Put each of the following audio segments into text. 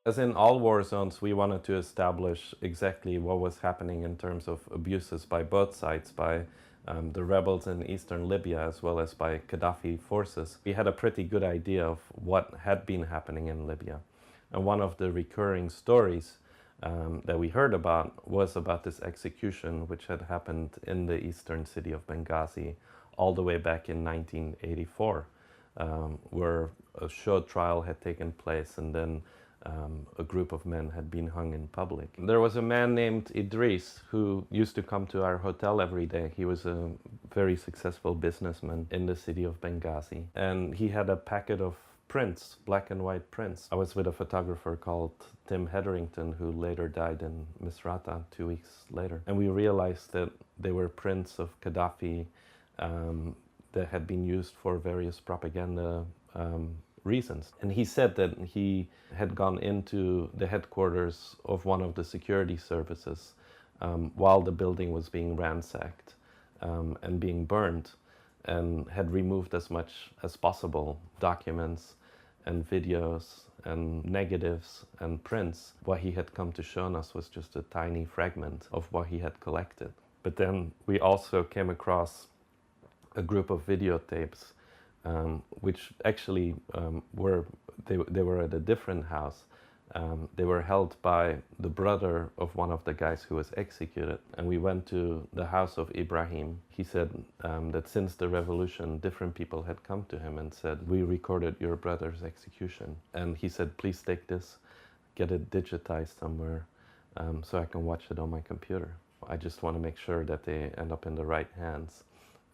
As in all war zones, we wanted to establish exactly what was happening in terms of abuses by both sides, by the rebels in eastern Libya as well as by Gaddafi forces. We had a pretty good idea of what had been happening in Libya. And one of the recurring stories that we heard about was about this execution which had happened in the eastern city of Benghazi all the way back in 1984, where a show trial had taken place and then a group of men had been hung in public. There was a man named Idris who used to come to our hotel every day. He was a very successful businessman in the city of Benghazi. And he had a packet of prints, black and white prints. I was with a photographer called Tim Hetherington, who later died in Misrata 2 weeks later. And we realized that they were prints of Gaddafi that had been used for various propaganda reasons. And he said that he had gone into the headquarters of one of the security services while the building was being ransacked and being burned, and had removed as much as possible documents and videos and negatives and prints. What he had come to show us was just a tiny fragment of what he had collected. But then we also came across a group of videotapes which actually they were at a different house. They were held by the brother of one of the guys who was executed. And we went to the house of Ibrahim. He said that since the revolution, different people had come to him and said, "We recorded your brother's execution." And he said, "Please take this, get it digitized somewhere so I can watch it on my computer. I just want to make sure that they end up in the right hands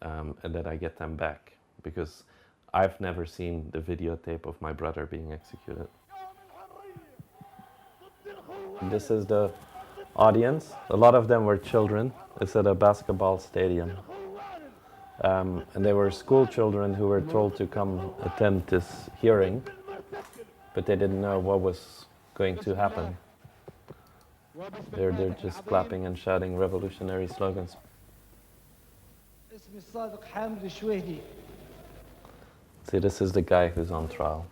and that I get them back, because I've never seen the videotape of my brother being executed." This is the audience. A lot of them were children. It's at a basketball stadium. And they were school children who were told to come attend this hearing, but they didn't know what was going to happen. They're just clapping and shouting revolutionary slogans. صادق حامد شوهدي. See, this is the guy who's on trial.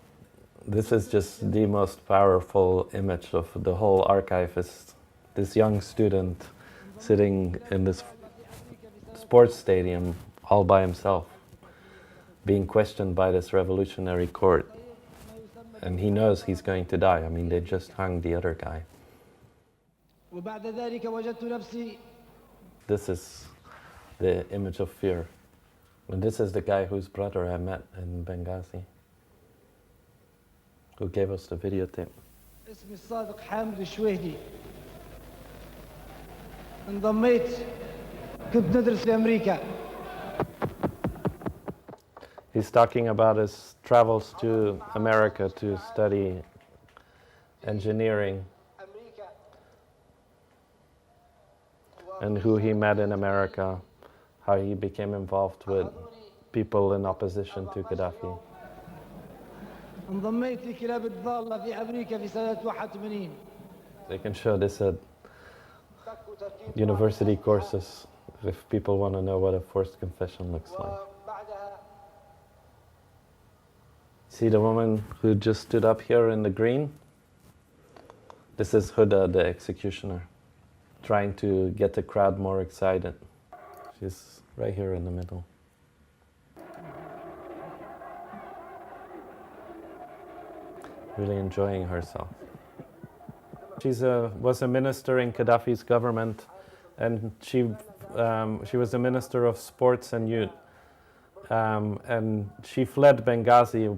This is just the most powerful image of the whole archive, is this young student sitting in this sports stadium all by himself, being questioned by this revolutionary court. And he knows he's going to die. I mean, they just hung the other guy. وبعد ذلك وجدت نفسي. This is the image of fear. And this is the guy whose brother I met in Benghazi, who gave us the videotape. اسمي صادق حامد شوهدي. انضميت كنت ندرس في أمريكا. He's talking about his travels to America to study engineering and who he met in America, how he became involved with people in opposition to Gaddafi. انضميت لكلاب الضالة في أمريكا في سنة 81. They can show this at university courses if people want to know what a forced confession looks like. See the woman who just stood up here in the green? This is Huda, the executioner, trying to get the crowd more excited. She's right here in the middle. Really enjoying herself. She was a minister in Gaddafi's government, and she was a minister of sports and youth. And she fled Benghazi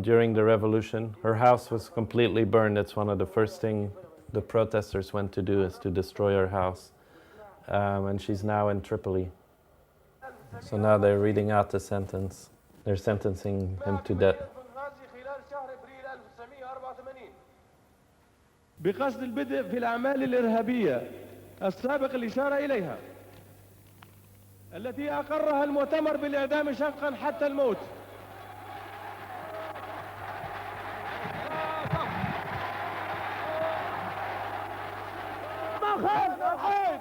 during the revolution. Her house was completely burned. It's one of the first things the protesters went to do, is to destroy her house. And she's now in Tripoli. So now they're reading out the sentence. They're sentencing him to death. بقصد البدء في الأعمال الإرهابية السابق الإشارة إليها التي أقرها المؤتمر بالإعدام شنقا حتى الموت.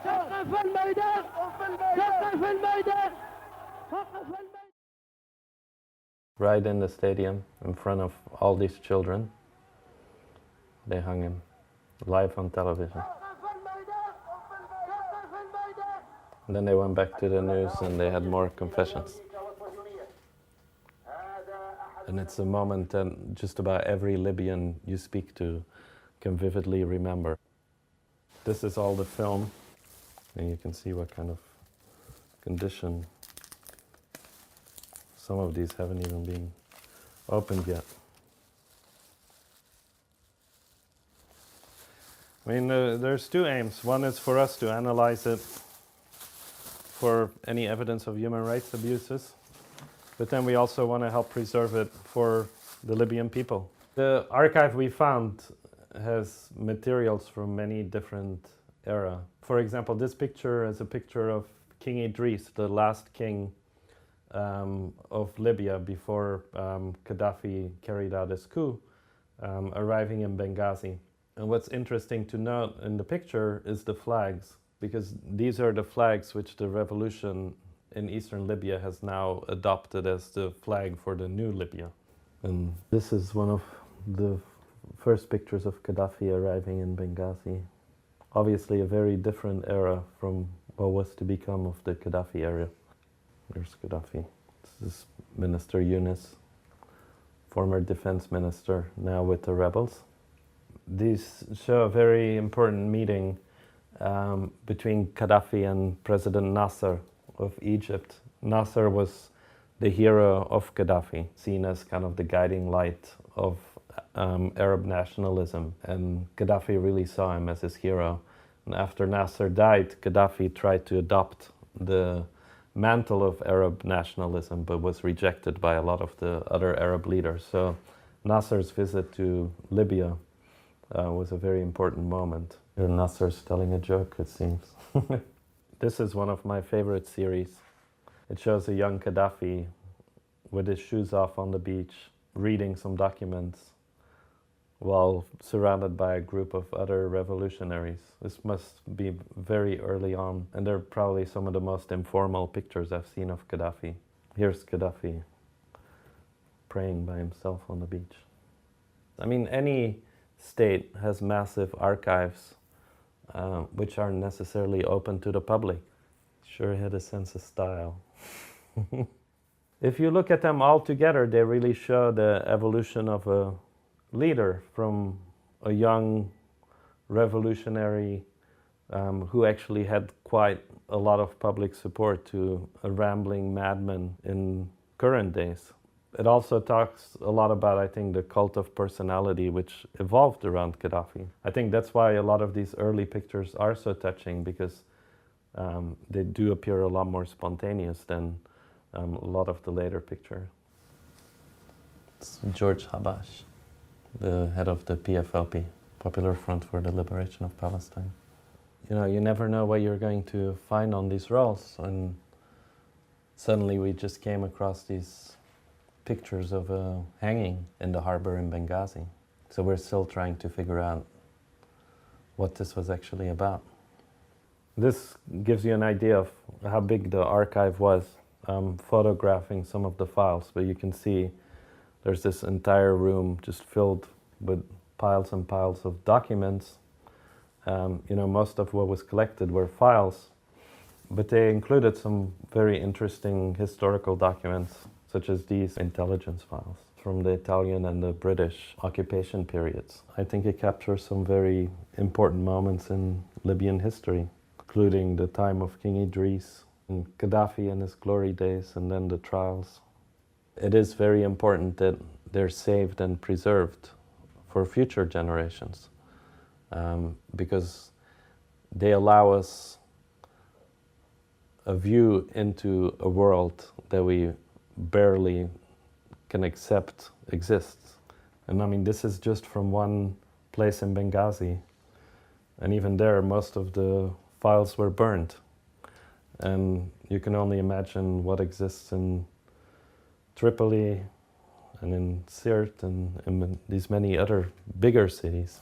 وقف الميدان، وقف الميدان، وقف الميدان. Right in the stadium, in front of all these children. They hung him live on television. And then they went back to the news and they had more confessions. And it's a moment that just about every Libyan you speak to can vividly remember. This is all the film, and you can see what kind of condition. Some of these haven't even been opened yet. I mean, there's two aims. One is for us to analyze it for any evidence of human rights abuses, but then we also want to help preserve it for the Libyan people. The archive we found has materials from many different eras. For example, this picture is a picture of King Idris, the last king of Libya before Gaddafi carried out his coup, arriving in Benghazi. And what's interesting to note in the picture is the flags, because these are the flags which the revolution in eastern Libya has now adopted as the flag for the new Libya. And this is one of the first pictures of Gaddafi arriving in Benghazi. Obviously a very different era from what was to become of the Gaddafi era. There's Gaddafi. This is Minister Yunus, former defense minister, now with the rebels. These show a very important meeting between Gaddafi and President Nasser of Egypt. Nasser was the hero of Gaddafi, seen as kind of the guiding light of Arab nationalism, and Gaddafi really saw him as his hero. And after Nasser died, Gaddafi tried to adopt the mantle of Arab nationalism, but was rejected by a lot of the other Arab leaders. So Nasser's visit to Libya was a very important moment. Here Nasser's telling a joke, it seems. This is one of my favorite series. It shows a young Gaddafi with his shoes off on the beach, reading some documents while surrounded by a group of other revolutionaries. This must be very early on, and they're probably some of the most informal pictures I've seen of Gaddafi. Here's Gaddafi praying by himself on the beach. I mean, any state has massive archives which aren't necessarily open to the public. Sure had a sense of style. If you look at them all together, they really show the evolution of a leader from a young revolutionary who actually had quite a lot of public support to a rambling madman in current days. It also talks a lot about, I think, the cult of personality which evolved around Gaddafi. I think that's why a lot of these early pictures are so touching, because they do appear a lot more spontaneous than a lot of the later pictures. It's George Habash, the head of the PFLP, Popular Front for the Liberation of Palestine. You know, you never know what you're going to find on these rolls, and suddenly we just came across these pictures of a hanging in the harbor in Benghazi. So we're still trying to figure out what this was actually about. This gives you an idea of how big the archive was, photographing some of the files, but you can see there's this entire room just filled with piles and piles of documents. You know, most of what was collected were files, but they included some very interesting historical documents, such as these intelligence files from the Italian and the British occupation periods. I think it captures some very important moments in Libyan history, including the time of King Idris, and Gaddafi and his glory days, and then the trials. It is very important that they're saved and preserved for future generations, because they allow us a view into a world that we barely can accept exists. And I mean, this is just from one place in Benghazi, and even there most of the files were burned. And you can only imagine what exists in Tripoli and in Sirte and in these many other bigger cities.